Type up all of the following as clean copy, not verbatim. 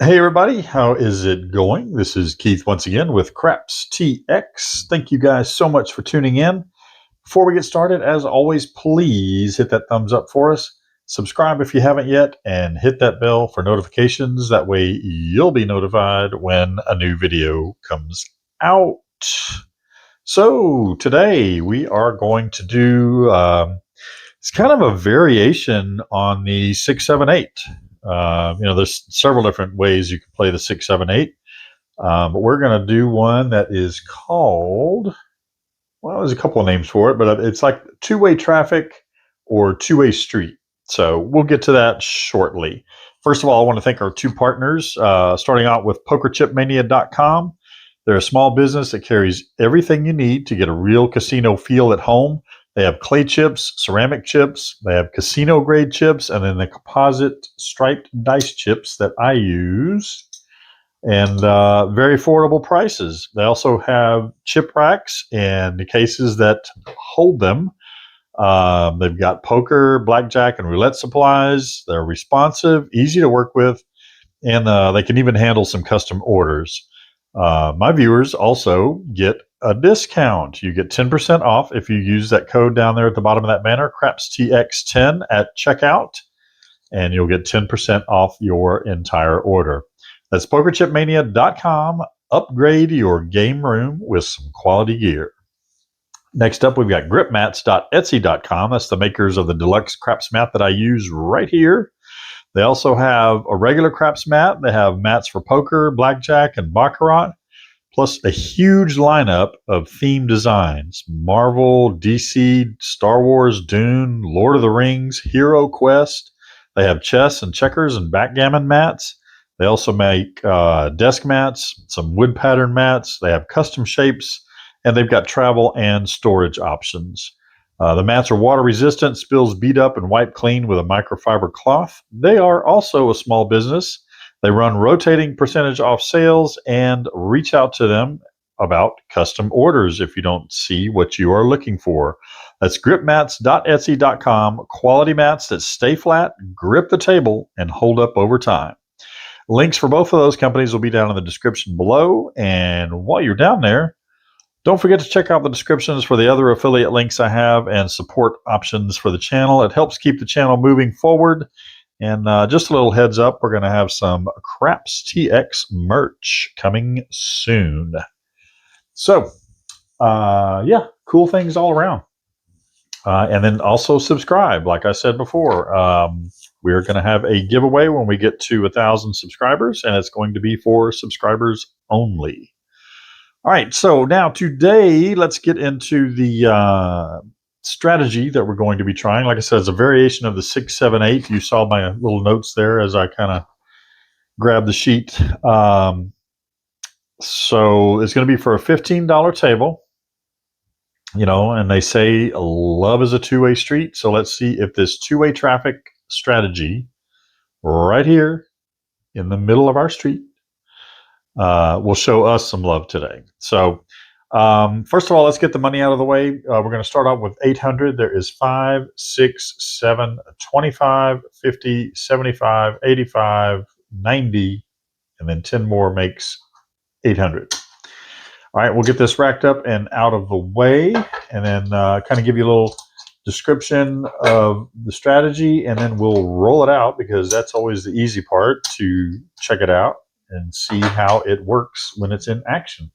Hey everybody, how is it going? This is Keith once again with Craps TX. Thank you guys so much for tuning in. Before we get started, as always, please hit that thumbs up for us. Subscribe if you haven't yet, and hit that bell for notifications. That way you'll be notified when a new video comes out. So today we are going to do it's kind of a variation on the 678. There's several different ways you can play the 678, but we're going to do one that is called, well, there's a couple of names for it, but it's like two-way traffic or two-way street. So we'll get to that shortly. First of all, I want to thank our two partners, starting out with PokerChipMania.com. They're a small business that carries everything you need to get a real casino feel at home. They have clay chips, ceramic chips, they have casino grade chips, and then the composite striped dice chips that I use, and very affordable prices. They also have chip racks and the cases that hold them. They've got poker, blackjack, and roulette supplies. They're responsive, easy to work with, and they can even handle some custom orders. My viewers also get a discount. You get 10% off if you use that code down there at the bottom of that banner, CrapsTX10 at checkout, and you'll get 10% off your entire order. That's PokerChipMania.com. Upgrade your game room with some quality gear. Next up, we've got gripmats.etsy.com. That's the makers of the deluxe craps mat that I use right here. They also have a regular craps mat. They have mats for poker, blackjack, and baccarat, plus a huge lineup of theme designs: Marvel, DC, Star Wars, Dune, Lord of the Rings, Hero Quest. They have chess and checkers and backgammon mats. They also make desk mats, some wood pattern mats. They have custom shapes, and they've got travel and storage options. The mats are water resistant, spills beat up and wipe clean with a microfiber cloth. They are also a small business. They run rotating percentage off sales, and reach out to them about custom orders if you don't see what you are looking for. That's gripmats.etsy.com. Quality mats that stay flat, grip the table, and hold up over time. Links for both of those companies will be down in the description below. And while you're down there, don't forget to check out the descriptions for the other affiliate links I have and support options for the channel. It helps keep the channel moving forward. And just a little heads up, we're going to have some Craps TX merch coming soon. So, yeah, cool things all around. And then also subscribe. Like I said before, we're going to have a giveaway when we get to 1,000 subscribers, and it's going to be for subscribers only. All right, so now today, let's get into the strategy that we're going to be trying. Like I said, it's a variation of the 678. You saw my little notes there as I kind of grabbed the sheet. So it's going to be for a $15 table, and they say love is a two-way street. So let's see if this two-way traffic strategy right here in the middle of our street will show us some love today. So first of all, let's get the money out of the way. We're going to start out with 800. There is 5, 6, 7, 25, 50, 75, 85, 90, and then 10 more makes 800. All right, we'll get this racked up and out of the way, and then kind of give you a little description of the strategy, and then we'll roll it out, because that's always the easy part, to check it out and see how it works when it's in action.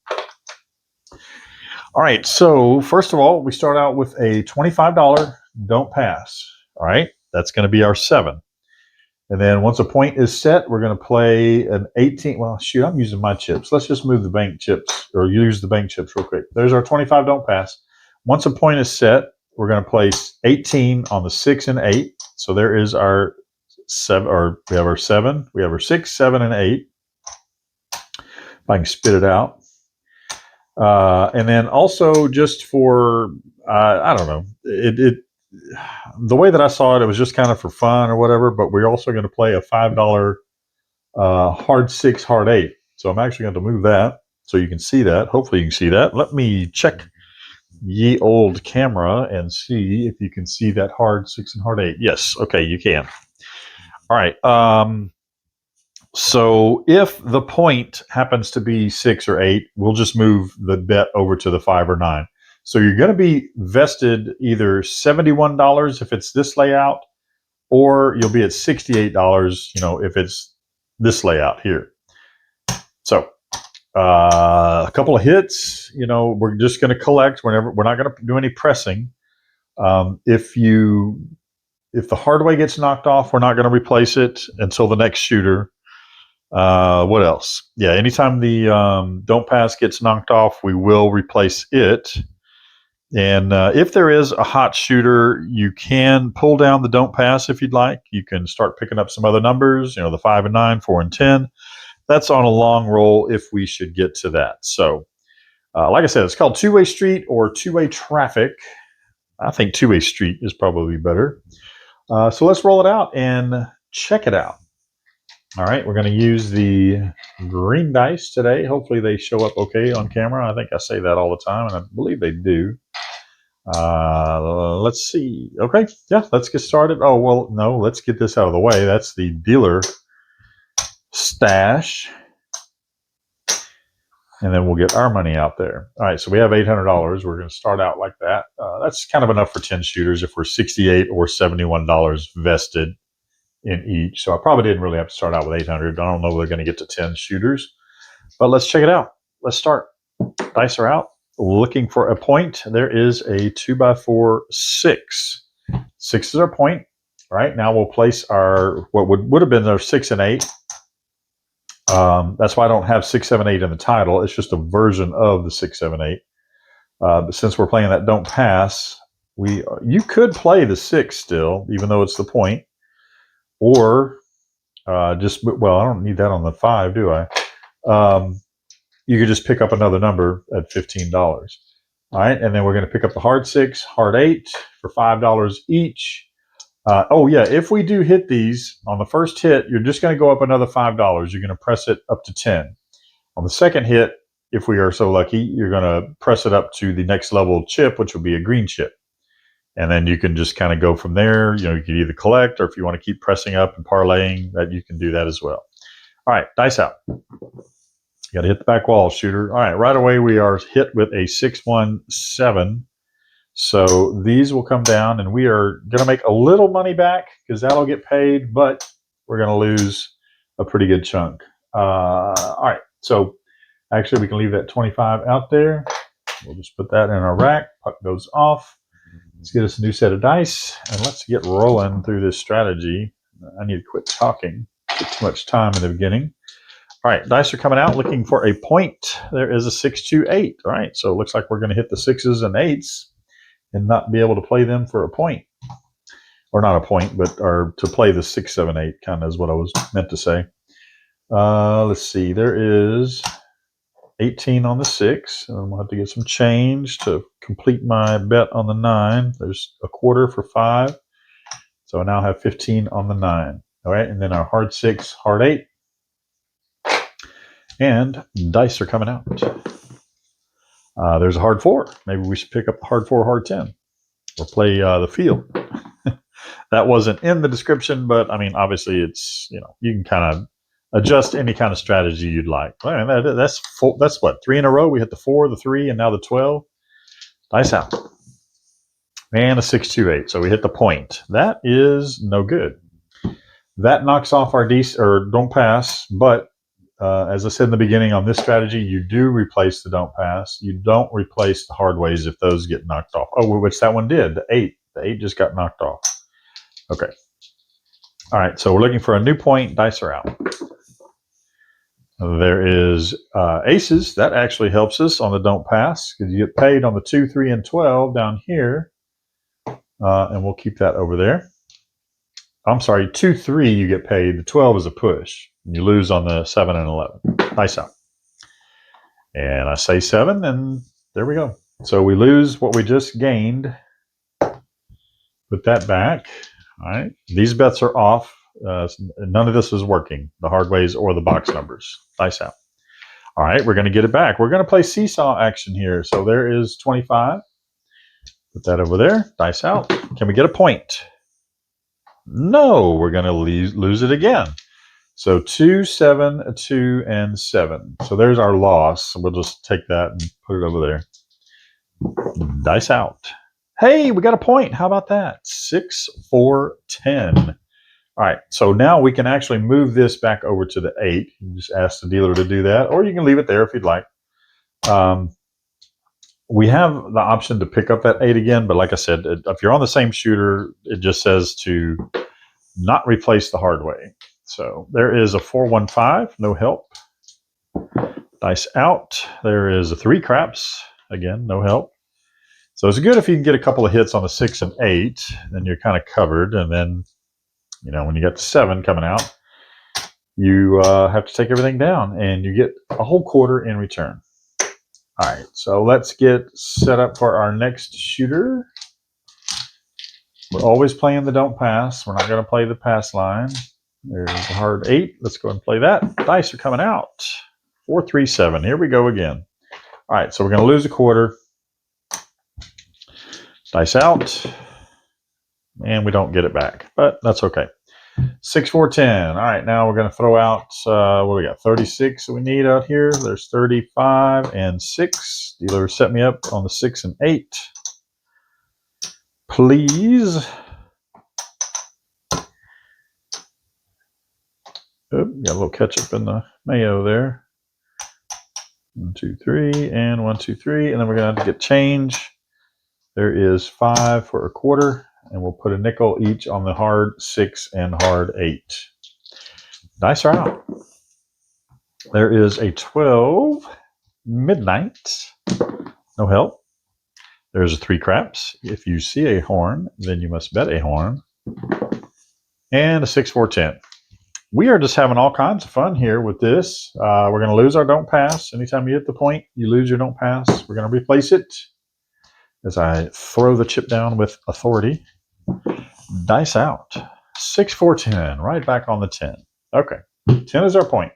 All right, so first of all, we start out with a $25 don't pass. All right, that's going to be our 7. And then once a point is set, we're going to play an 18. Well, shoot, I'm using my chips. Let's just move the bank chips, or use the bank chips real quick. There's our 25 don't pass. Once a point is set, we're going to place 18 on the 6 and 8. So there is our 7, or we have our 7. We have our 6, 7, and 8. If I can spit it out. And then also, just for, I don't know, the way that I saw it, it was just kind of for fun or whatever, but we're also going to play a $5 hard 6, hard 8. So I'm actually going to move that so you can see that. Hopefully you can see that. Let me check ye old camera and see if you can see that hard 6 and hard 8. Yes. Okay, you can. All right. So if the point happens to be 6 or 8, we'll just move the bet over to the 5 or 9. So you're going to be vested either $71 if it's this layout, or you'll be at $68, if it's this layout here. So a couple of hits, we're just going to collect whenever. We're not going to do any pressing. If the hard way gets knocked off, we're not going to replace it until the next shooter. What else? Yeah, anytime the don't pass gets knocked off, we will replace it. And if there is a hot shooter, you can pull down the don't pass if you'd like. You can start picking up some other numbers, the 5 and 9, 4 and 10. That's on a long roll if we should get to that. So, like I said, it's called two-way street or two-way traffic. I think two-way street is probably better. So let's roll it out and check it out. All right, we're going to use the green dice today. Hopefully they show up okay on camera. I think I say that all the time, and I believe they do. Let's see. Okay, yeah, let's get started. Oh, well, no, let's get this out of the way. That's the dealer stash. And then we'll get our money out there. All right, so we have $800. We're going to start out like that. That's kind of enough for 10 shooters if we're $68 or $71 vested in each. So I probably didn't really have to start out with 800. I don't know if we're going to get to 10 shooters, but let's check it out. Let's start. Dice are out. Looking for a point. There is a 2x4 6. 6 is our point. All right, now we'll place our, what would have been our 6 and 8. That's why I don't have 6, 7, 8 in the title. It's just a version of the 6, 7, 8. But since we're playing that don't pass, you could play the 6 still, even though it's the point. Or I don't need that on the 5, do I? You could just pick up another number at $15. All right, and then we're going to pick up the hard 6, hard 8 for $5 each. If we do hit these, on the first hit, you're just going to go up another $5. You're going to press it up to 10. On the second hit, if we are so lucky, you're going to press it up to the next level chip, which will be a green chip. And then you can just kind of go from there. You can either collect, or if you want to keep pressing up and parlaying, that you can do that as well. All right, dice out. You got to hit the back wall, shooter. All right, right away we are hit with a 617. So these will come down, and we are going to make a little money back because that'll get paid, but we're going to lose a pretty good chunk. All right, so actually we can leave that 25 out there. We'll just put that in our rack. Puck goes off. Let's get us a new set of dice, and let's get rolling through this strategy. I need to quit talking. Took too much time in the beginning. All right, dice are coming out looking for a point. There is a 6, 2, 8. All right, so it looks like we're going to hit the 6s and 8s and not be able to play them for a point. Or not a point, but to play the 6, 7, 8 kind of is what I was meant to say. Let's see, there is 18 on the 6. And I'm going to have to get some change to complete my bet on the 9. There's a quarter for 5. So I now have 15 on the 9. All right, and then our hard 6, hard 8. And dice are coming out. There's a hard 4. Maybe we should pick up the hard 4, hard 10. Or play the field. That wasn't in the description, but I mean, obviously it's, you can kind of adjust any kind of strategy you'd like. Well, that's what, 3 in a row. We hit the 4, the 3, and now the 12. Dice out. And a 6, 2, 8. So we hit the point. That is no good. That knocks off our don't pass, but as I said in the beginning, on this strategy, you do replace the don't pass. You don't replace the hard ways if those get knocked off. Oh, which that one did, the 8. The 8 just got knocked off. Okay. All right, so we're looking for a new point. Dice are out. There is aces. That actually helps us on the don't pass because you get paid on the 2, 3, and 12 down here. And we'll keep that over there. I'm sorry, 2, 3 you get paid. The 12 is a push. You lose on the 7 and 11. Dice out. And I say 7, and there we go. So we lose what we just gained. Put that back. All right. These bets are off. None of this is working, the hard ways or the box numbers. Dice out. All right, we're going to get it back. We're going to play seesaw action here. So there is 25. Put that over there. Dice out. Can we get a point? No, we're going to lose it again. So 2, 7, 2, and 7. So there's our loss. We'll just take that and put it over there. Dice out. Hey, we got a point. How about that? 6, 4, 10. All right, so now we can actually move this back over to the 8. You just ask the dealer to do that, or you can leave it there if you'd like. We have the option to pick up that 8 again, but like I said, if you're on the same shooter, it just says to not replace the hard way. So there is a 415, no help. Dice out. There is a 3 craps. Again, no help. So it's good if you can get a couple of hits on a 6 and 8, then you're kind of covered. And then, you know, when you got the 7 coming out, you have to take everything down, and you get a whole quarter in return. All right, so let's get set up for our next shooter. We're always playing the don't pass. We're not going to play the pass line. There's a hard 8. Let's go ahead and play that. Dice are coming out. 4, 3, 7. Here we go again. All right, so we're going to lose a quarter. Dice out. And we don't get it back, but that's okay. 6, 4, 10. All right, now we're going to throw out, what do we got? 36 that we need out here. There's 35 and 6. Dealer set me up on the 6 and 8. Please. Oop, got a little ketchup in the mayo there. 1, 2, 3, and 1, 2, 3. And then we're going to have to get change. There is 5 for a quarter. And we'll put a nickel each on the hard 6 and hard 8. Dice are out. There is a 12 midnight. No help. There's a 3 craps. If you see a horn, then you must bet a horn. And a 6, 4, 10. We are just having all kinds of fun here with this. We're going to lose our don't pass. Anytime you hit the point, you lose your don't pass. We're going to replace it as I throw the chip down with authority. Dice out. 6, 4, 10. Right back on the 10. Okay. 10 is our point.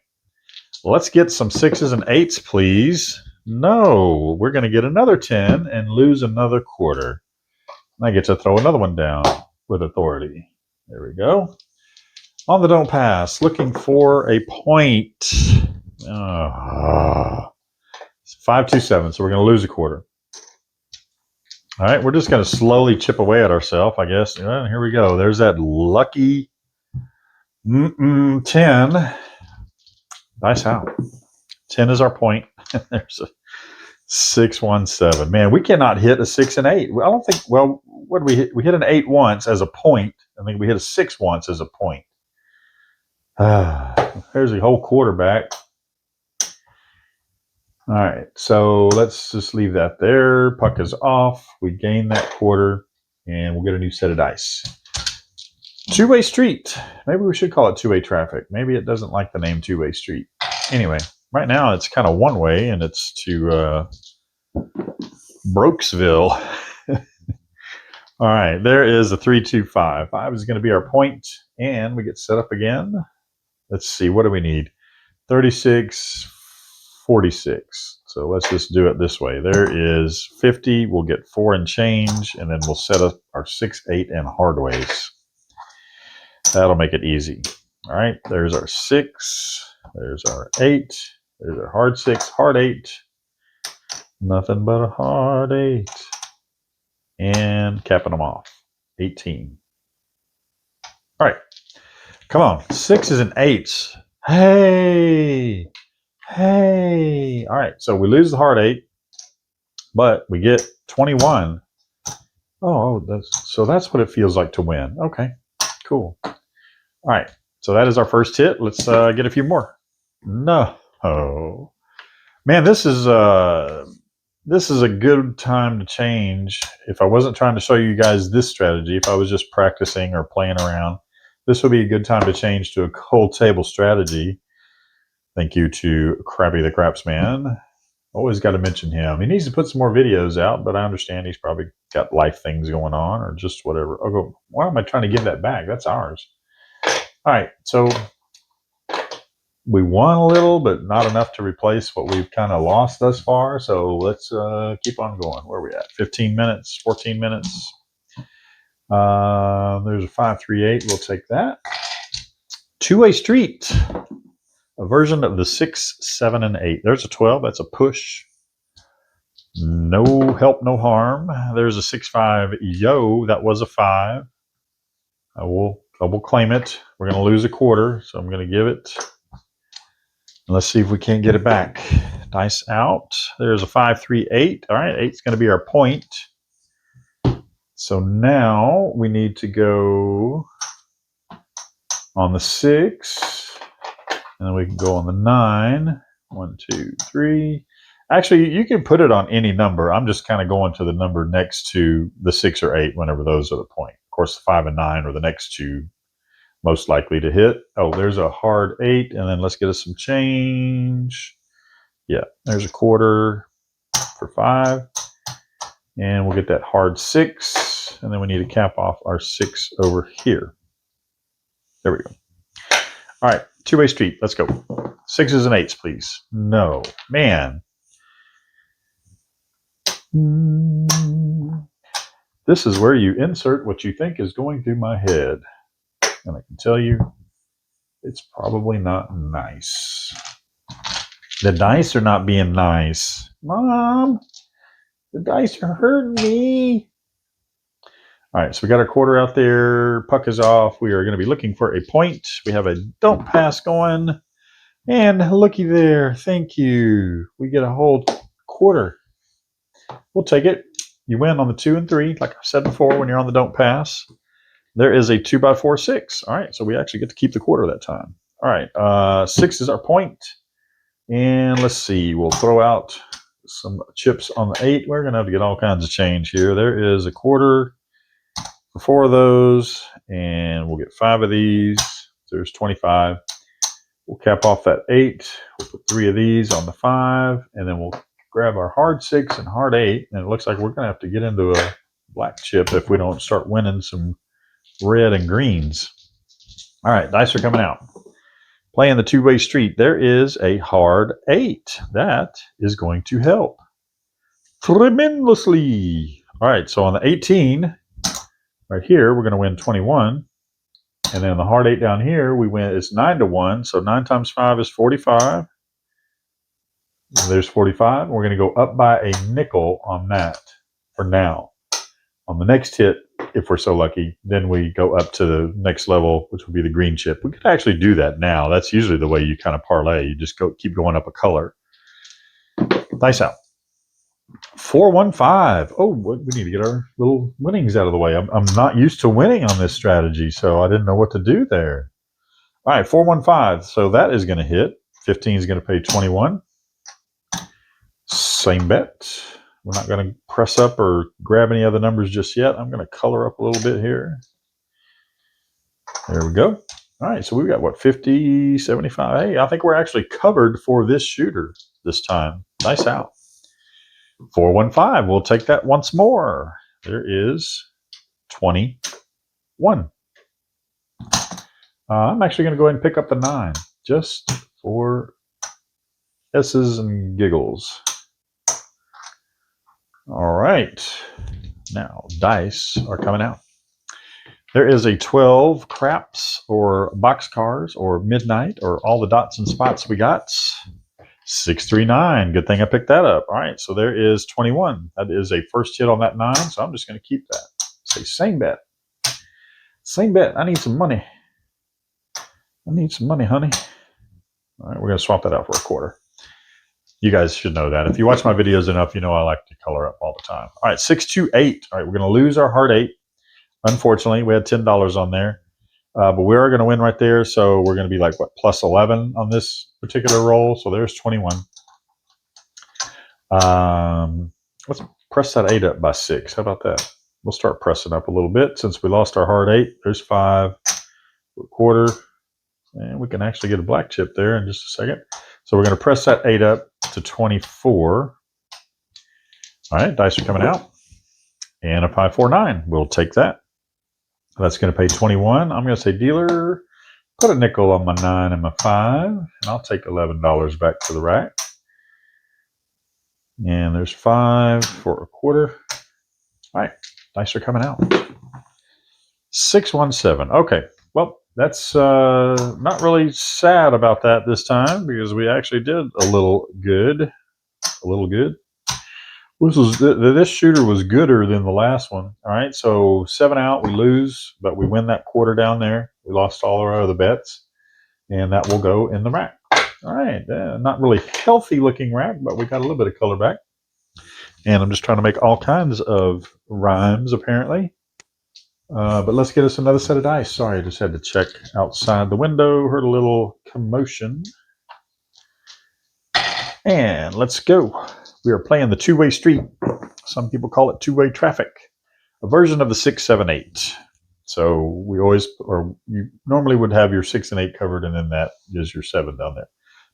Let's get some 6s and 8s, please. No. We're going to get another 10 and lose another quarter. I get to throw another one down with authority. There we go. On the don't pass. Looking for a point. 5, 2, 7. So we're going to lose a quarter. All right, we're just going to slowly chip away at ourselves, I guess. Well, here we go. There's that lucky 10. Dice out. 10 is our point. There's a 6, 1, 7. Man, we cannot hit a 6 and 8. I don't think, well, what did we hit? We hit an 8 once as a point. I think we hit a 6 once as a point. There's a whole quarter back. All right, so let's just leave that there. Puck is off. We gain that quarter, and we'll get a new set of dice. Two-way street. Maybe we should call it two-way traffic. Maybe it doesn't like the name two-way street. Anyway, right now it's kind of one-way, and it's to Brokesville. All right, there is a 3, 2, 5. 5 is going to be our point, and we get set up again. Let's see, what do we need? 36, 46. So let's just do it this way. There is 50. We'll get 4 and change, and then we'll set up our 6, 8, and hard ways. That'll make it easy. All right, there's our 6. There's our 8. There's our hard 6, hard 8. Nothing but a hard 8. And capping them off. 18. All right, come on. 6s and 8s. Hey. Hey. All right, so we lose the hard 8, but we get 21. Oh, that's what it feels like to win. Okay, cool. All right, so that is our first hit. Let's get a few more. No. Oh. Man, this is a good time to change. If I wasn't trying to show you guys this strategy, if I was just practicing or playing around, this would be a good time to change to a cold table strategy. Thank you to Krabby the Crapsman. Always got to mention him. He needs to put some more videos out, but I understand he's probably got life things going on or just whatever. Oh, why am I trying to give that back? That's ours. All right, so we won a little, but not enough to replace what we've kind of lost thus far. So let's keep on going. Where are we at? 15 minutes, 14 minutes. There's a 5, 3, 8. We'll take that. Two-way street. A version of the 6, 7, and 8. There's a 12. That's a push. No help, no harm. There's a 6, 5. Yo, that was a 5. I will claim it. We're going to lose a quarter, so I'm going to give it. Let's see if we can't get it back. Dice out. There's a 5, 3, 8. All right, 8's going to be our point. So now we need to go on the 6, and then we can go on the 9. 1, 2, 3. Actually, you can put it on any number. I'm just kind of going to the number next to the 6 or 8 whenever those are the point. Of course, the 5 and 9 are the next two most likely to hit. Oh, there's a hard 8, and then let's get us some change. Yeah, there's a quarter for 5. And we'll get that hard 6, and then we need to cap off our 6 over here. There we go. All right, two-way street. Let's go. 6s and 8s, please. No. Man. This is where you insert what you think is going through my head. And I can tell you, it's probably not nice. The dice are not being nice. Mom, the dice are hurting me. All right, so we got our quarter out there. Puck is off. We are going to be looking for a point. We have a don't pass going. And looky there. Thank you. We get a whole quarter. We'll take it. You win on the 2 and 3, like I said before, when you're on the don't pass. There is a 2 by 4, 6. All right, so we actually get to keep the quarter that time. All right, 6 is our point. And let's see, we'll throw out some chips on the 8. We're going to have to get all kinds of change here. There is a quarter for 4 of those, and we'll get 5 of these. There's 25. We'll cap off that 8. We'll put 3 of these on the 5, and then we'll grab our hard 6 and hard 8. And it looks like we're going to have to get into a black chip if we don't start winning some red and greens. All right, dice are coming out. Playing the two-way street, there is a hard 8. That is going to help tremendously. All right, so on the 18, right here, we're going to win 21. And then the hard 8 down here, we win, it's 9 to 1. So 9 times 5 is 45. And there's 45. We're going to go up by a nickel on that for now. On the next hit, if we're so lucky, then we go up to the next level, which would be the green chip. We could actually do that now. That's usually the way you kind of parlay. You just keep going up a color. Dice out. 415. Oh, we need to get our little winnings out of the way. I'm not used to winning on this strategy, so I didn't know what to do there. All right, 415. So that is going to hit. 15 is going to pay 21. Same bet. We're not going to press up or grab any other numbers just yet. I'm going to color up a little bit here. There we go. All right, so we've got, what, 50, 75? Hey, I think we're actually covered for this shooter this time. Nice out. 415. We'll take that once more. There is 21. I'm actually going to go ahead and pick up the 9 just for S's and giggles. All right. Now, dice are coming out. There is a 12 craps or boxcars or midnight or all the dots and spots we got. 639. Good thing I picked that up. All right, so there is 21. That is a first hit on that 9, so I'm just going to keep that. Say same bet. Same bet. I need some money. I need some money, honey. All right, we're going to swap that out for a quarter. You guys should know that. If you watch my videos enough, you know I like to color up all the time. All right, 628. All right, we're going to lose our hard 8. Unfortunately, we had $10 on there. But we are going to win right there. So we're going to be like, what, plus 11 on this particular roll. So there's 21. Let's press that 8 up by 6. How about that? We'll start pressing up a little bit since we lost our hard 8. There's 5, a quarter. And we can actually get a black chip there in just a second. So we're going to press that 8 up to 24. All right, dice are coming out. And a 549. We'll take that. That's going to pay 21. I'm going to say, dealer, put a nickel on my 9 and my 5. And I'll take $11 back to the rack. And there's 5 for a quarter. All right, dice are coming out. 617. Okay, well, that's not really sad about that this time because we actually did a little good. A little good. This shooter was gooder than the last one. All right, so 7 out, we lose, but we win that quarter down there. We lost all our other bets, and that will go in the rack. All right, not really healthy looking rack, but we got a little bit of color back. And I'm just trying to make all kinds of rhymes, apparently. But let's get us another set of dice. Sorry, I just had to check outside the window. Heard a little commotion. And let's go. We are playing the two-way street. Some people call it two-way traffic. A version of the 6, 7, 8. So we always, or you normally would have your 6 and 8 covered, and then that is your 7 down there.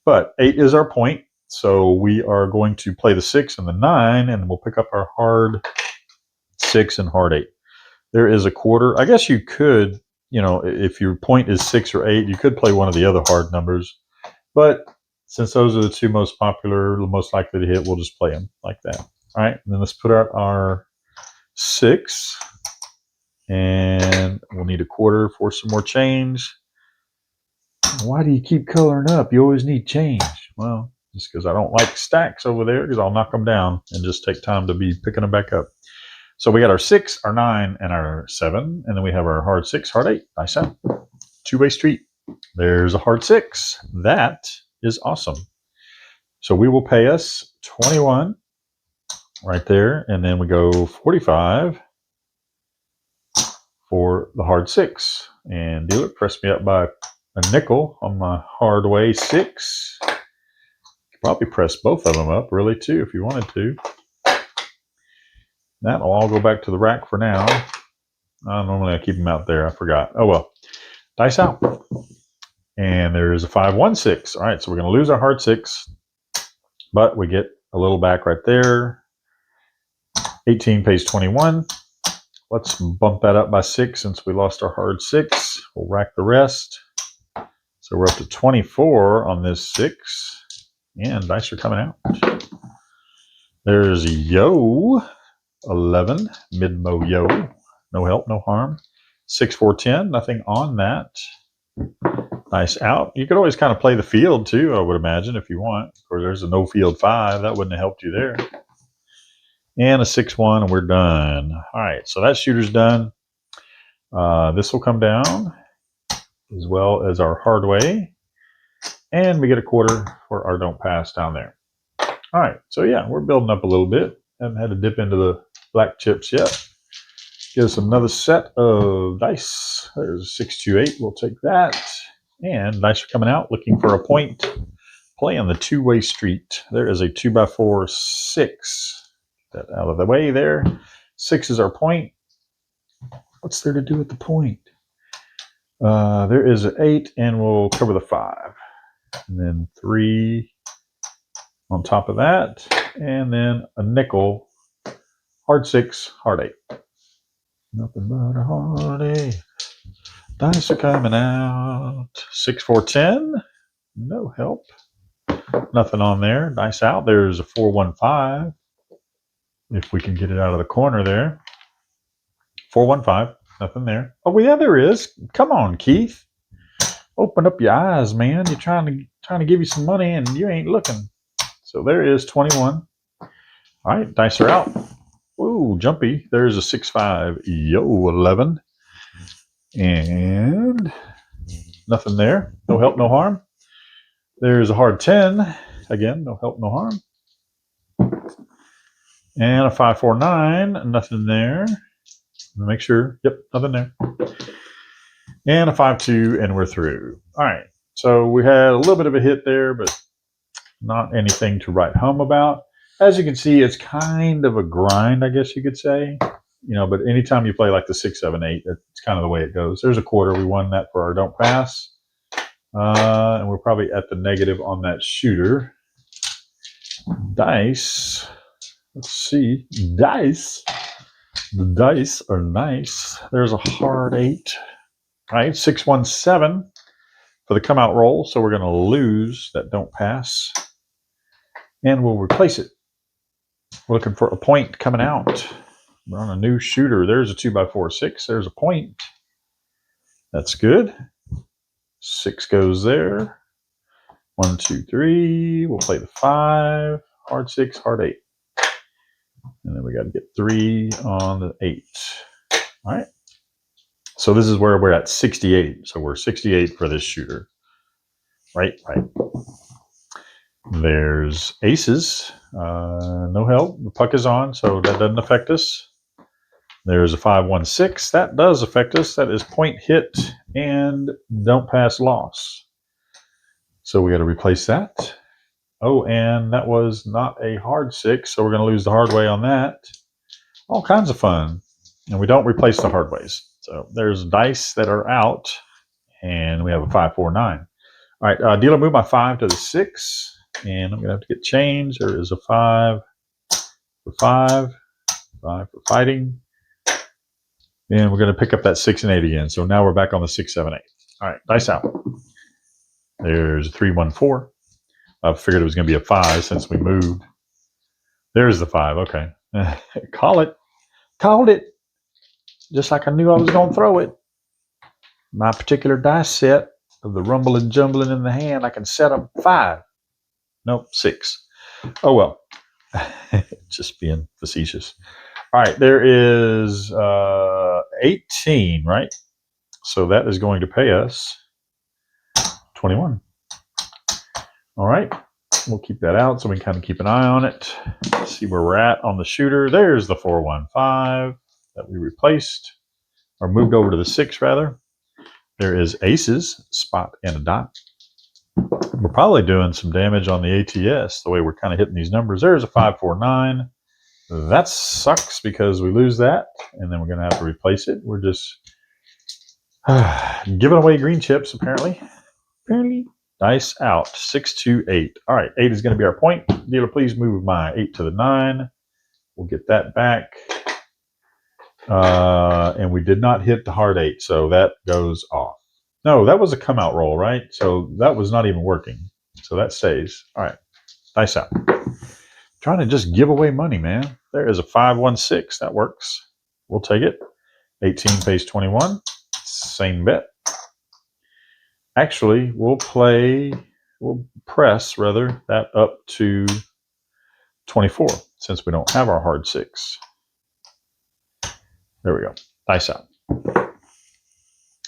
But 8 is our point. So we are going to play the 6 and the 9, and we'll pick up our hard 6 and hard 8. There is a quarter. I guess you could, if your point is 6 or 8, you could play one of the other hard numbers. But since those are the two most popular, most likely to hit, we'll just play them like that. All right, and then let's put out our 6. And we'll need a quarter for some more change. Why do you keep coloring up? You always need change. Well, just because I don't like stacks over there, because I'll knock them down and just take time to be picking them back up. So we got our 6, our 9, and our 7. And then we have our hard 6, hard 8. Nice out. Two-way street. There's a hard 6. That is awesome. So we will pay us 21 right there. And then we go 45 for the hard 6. And dealer, press me up by a nickel on my hard way 6. Probably press both of them up, really, too, if you wanted to. That'll all go back to the rack for now. Normally I keep them out there. I forgot. Oh, well. Dice out. And there is a 5, 1, 6. All right, so we're going to lose our hard 6. But we get a little back right there. 18 pays 21. Let's bump that up by 6 since we lost our hard 6. We'll rack the rest. So we're up to 24 on this 6. And dice are coming out. There's yo. 11. Mid-mo yo. No help, no harm. 6, 4, 10. Nothing on that. Nice out. You could always kind of play the field too, I would imagine, if you want. Or there's a no field 5. That wouldn't have helped you there. And a 6, 1, and we're done. All right, so that shooter's done. This will come down as well as our hard way. And we get a quarter for our don't pass down there. All right, so yeah, we're building up a little bit. Haven't had to dip into the black chips yet. Give us another set of dice. There's 6, 2, 8. We'll take that. And dice are coming out, looking for a point. Play on the two-way street. There is a 2x4 6. Get that out of the way there. 6 is our point. What's there to do with the point? There is an 8, and we'll cover the 5. And then 3 on top of that. And then a nickel. Hard 6, hard 8. Nothing but a hard 8. Dice are coming out. 6, 4, 10. No help. Nothing on there. Dice out. There's a 4, 1, 5. If we can get it out of the corner there. 4, 1, 5. Nothing there. Oh, yeah, there is. Come on, Keith. Open up your eyes, man. You're trying to give you some money, and you ain't looking. So there is 21. All right, dice are out. Ooh, jumpy. There's a 6, 5. Yo, 11. And nothing there. No help, no harm. There's a hard 10. Again, no help, no harm. And a 5, 4, 9. Nothing there. Make sure. Yep, nothing there. And a 5, 2, and we're through. All right. So we had a little bit of a hit there, but not anything to write home about. As you can see, it's kind of a grind, I guess you could say. But anytime you play like the 6, 7, 8, it's kind of the way it goes. There's a quarter. We won that for our don't pass. And we're probably at the negative on that shooter. Dice. Let's see. Dice. The dice are nice. There's a hard 8. All right, 6, 1, 7 for the come out roll. So we're going to lose that don't pass. And we'll replace it. We're looking for a point coming out. We're on a new shooter. There's a 2x4 6. There's a point. That's good. 6 goes there. 1, 2, 3. We'll play the 5. Hard 6, hard 8. And then we got to get 3 on the 8. All right. So this is where we're at 68. So we're 68 for this shooter. Right. There's aces. No help. The puck is on, so that doesn't affect us. There's a 5-1-6. That does affect us. That is point hit and don't pass loss. So we got to replace that. Oh, and that was not a hard 6, so we're going to lose the hard way on that. All kinds of fun. And we don't replace the hard ways. So there's dice that are out, and we have a 5-4-9. All right, dealer move my 5 to the 6, and I'm going to have to get changed. There is a 5 for 5, 5 for fighting. And we're going to pick up that 6 and 8 again. So now we're back on the 6, 7, 8. All right, dice out. There's a 3-1-4. I figured it was going to be a 5 since we moved. There's the 5. Okay. Call it. Called it. Just like I knew I was going to throw it. My particular dice set of the rumbling jumbling in the hand, I can set up 5. Nope, 6. Oh, well. Just being facetious. All right, there is 18, right? So that is going to pay us 21. All right, we'll keep that out so we can kind of keep an eye on it. See where we're at on the shooter. There's the 4-1-5 that we replaced, or moved over to the 6 rather. There is aces, spot and a dot. We're probably doing some damage on the ATS the way we're kind of hitting these numbers. There's a 5-4-9. That sucks because we lose that, and then we're going to have to replace it. We're just giving away green chips, apparently. Dice out. 6, 2, 8. All right, 8 is going to be our point. Dealer, please move my 8 to the 9. We'll get that back. And we did not hit the hard 8, so that goes off. No, that was a come out roll, right? So that was not even working. So that stays. All right, dice out. Trying to just give away money, man. There is a 5-1-6. That works. We'll take it. 18 pays 21. Same bet. Actually, we'll press that up to 24 since we don't have our hard 6. There we go. Dice out.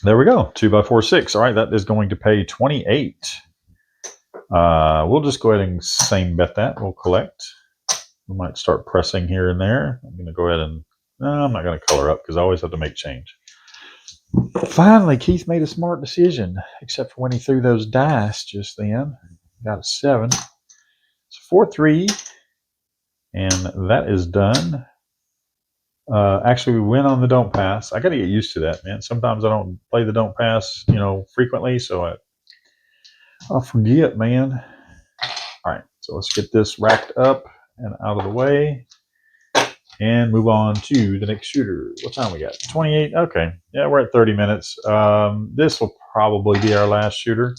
There we go. 2x4, 6. All right, that is going to pay 28. We'll just go ahead and same bet that. We'll collect. We might start pressing here and there. I'm going to go ahead and... No, I'm not going to color up because I always have to make change. Finally, Keith made a smart decision, except for when he threw those dice just then. Got a 7. It's 4-3, and that is done. Actually, we win on the don't pass. I got to get used to that, man. Sometimes I don't play the don't pass, frequently, so I'll forget, man. All right, so let's get this racked up and out of the way. And move on to the next shooter. What time we got? 28? Okay. Yeah, we're at 30 minutes. This will probably be our last shooter.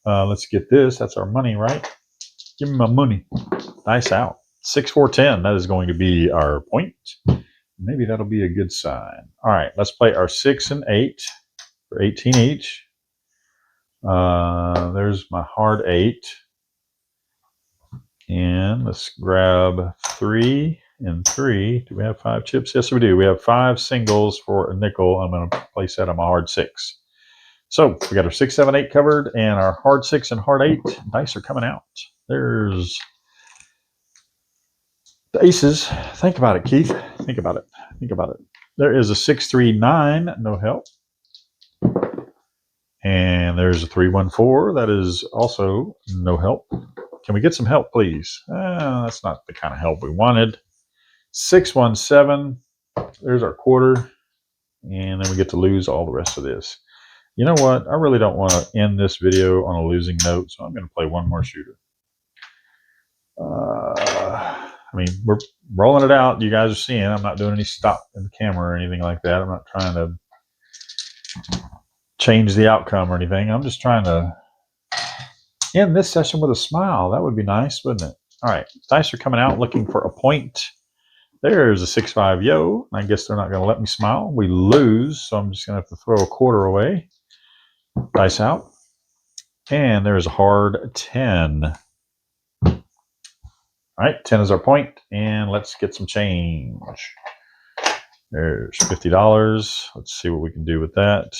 Let's get this. That's our money, right? Give me my money. Nice out. 6, 4, 10. That is going to be our point. Maybe that'll be a good sign. All right. Let's play our 6 and 8 for 18 each. There's my hard 8. And let's grab 3 and 3. Do we have 5 chips? Yes, we do. We have 5 singles for a nickel. I'm going to place that on my hard 6. So we got our 6, 7, 8 covered, and our hard 6 and hard 8 dice are coming out. There's the aces. Think about it, Keith. Think about it. Think about it. There is a 6, 3, 9. No help. And there's a 3, 1, 4. That is also no help. Can we get some help, please? That's not the kind of help we wanted. 6, 1, 7. There's our quarter. And then we get to lose all the rest of this. You know what? I really don't want to end this video on a losing note, so I'm going to play one more shooter. We're rolling it out. You guys are seeing. I'm not doing any stop in the camera or anything like that. I'm not trying to change the outcome or anything. I'm just trying to end this session with a smile. That would be nice, wouldn't it? All right. Dice are coming out looking for a point. There's a 6, 5, yo. I guess they're not going to let me smile. We lose, so I'm just going to have to throw a quarter away. Dice out. And there's a hard 10. All right, 10 is our point, and let's get some change. There's $50. Let's see what we can do with that.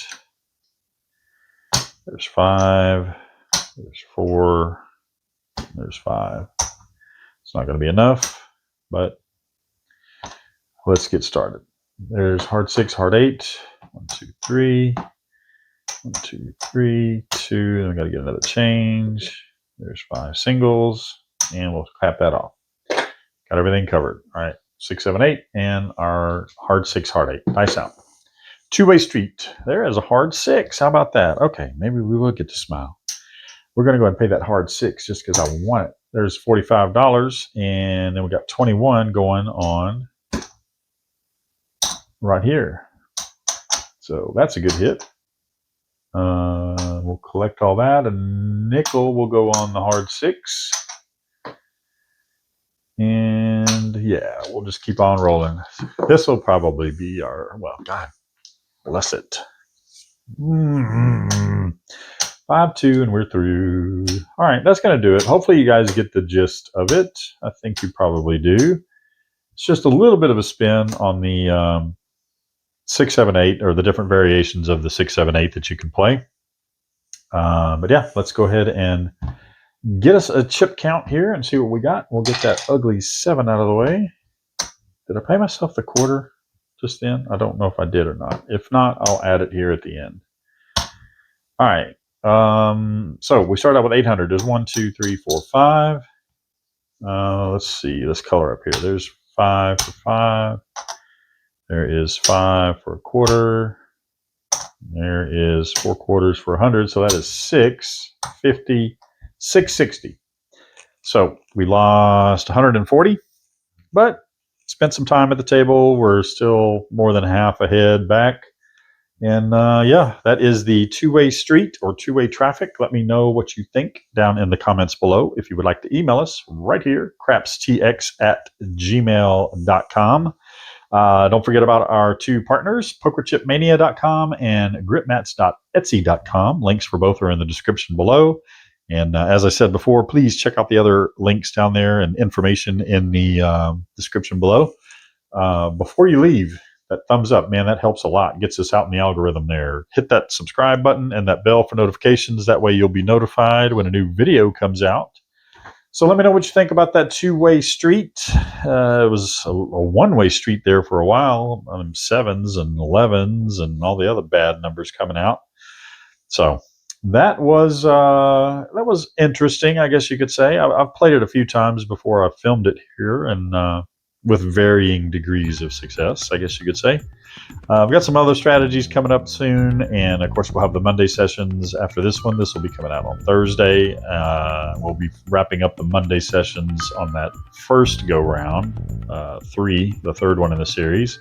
There's 5. There's 4. There's 5. It's not going to be enough, but let's get started. There's hard 6, hard 8. 1, 2, 3. 1, 2, 3, 2. Then we got to get another change. There's 5 singles, and we'll cap that off. Got everything covered. All right, 6, 7, 8, and our hard 6, hard 8. Nice out. Two-way street. There is a hard 6. How about that? Okay, maybe we will get to smile. We're going to go ahead and pay that hard 6 just because I want it. There's $45, and then we got 21 going on right here. So that's a good hit. We'll collect all that. A nickel will go on the hard 6. And yeah, we'll just keep on rolling. This will probably be our, well, God bless it. 5-2, and we're through. All right, that's going to do it. Hopefully you guys get the gist of it. I think you probably do. It's just a little bit of a spin on the 6, 7, 8, or the different variations of the 6, 7, 8 that you can play. But yeah, let's go ahead and get us a chip count here and see what we got. We'll get that ugly 7 out of the way. Did I pay myself the quarter just then? I don't know if I did or not. If not, I'll add it here at the end. All right. So we start out with 800. There's 1, 2, 3, 4, 5. Let's see. Let's color up here. There's 5 for 5. There is 5 for a quarter. There is 4 quarters for 100. So that is 650, 660. So we lost 140, but spent some time at the table. We're still more than half ahead back. And yeah, that is the two-way street or two-way traffic. Let me know what you think down in the comments below. If you would like to email us right here, crapstx@gmail.com. Don't forget about our two partners, pokerchipmania.com and gripmats.etsy.com. Links for both are in the description below. And as I said before, please check out the other links down there and information in the description below. Before you leave, that thumbs up, man, that helps a lot. Gets us out in the algorithm there. Hit that subscribe button and that bell for notifications. That way you'll be notified when a new video comes out. So let me know what you think about that two-way street. It was a one-way street there for a while. 7s and 11s and all the other bad numbers coming out. So that was interesting, I guess you could say. I've played it a few times before I filmed it here, and with varying degrees of success, I guess you could say. We've got some other strategies coming up soon, and of course we'll have the Monday sessions after this one. This will be coming out on Thursday. We'll be wrapping up the Monday sessions on that first go round, 3, the third one in the series.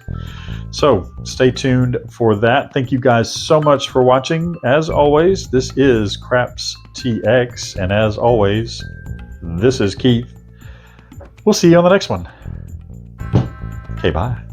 So stay tuned for that. Thank you guys so much for watching. As always, this is Craps TX, and as always, this is Keith. We'll see you on the next one. Okay, bye.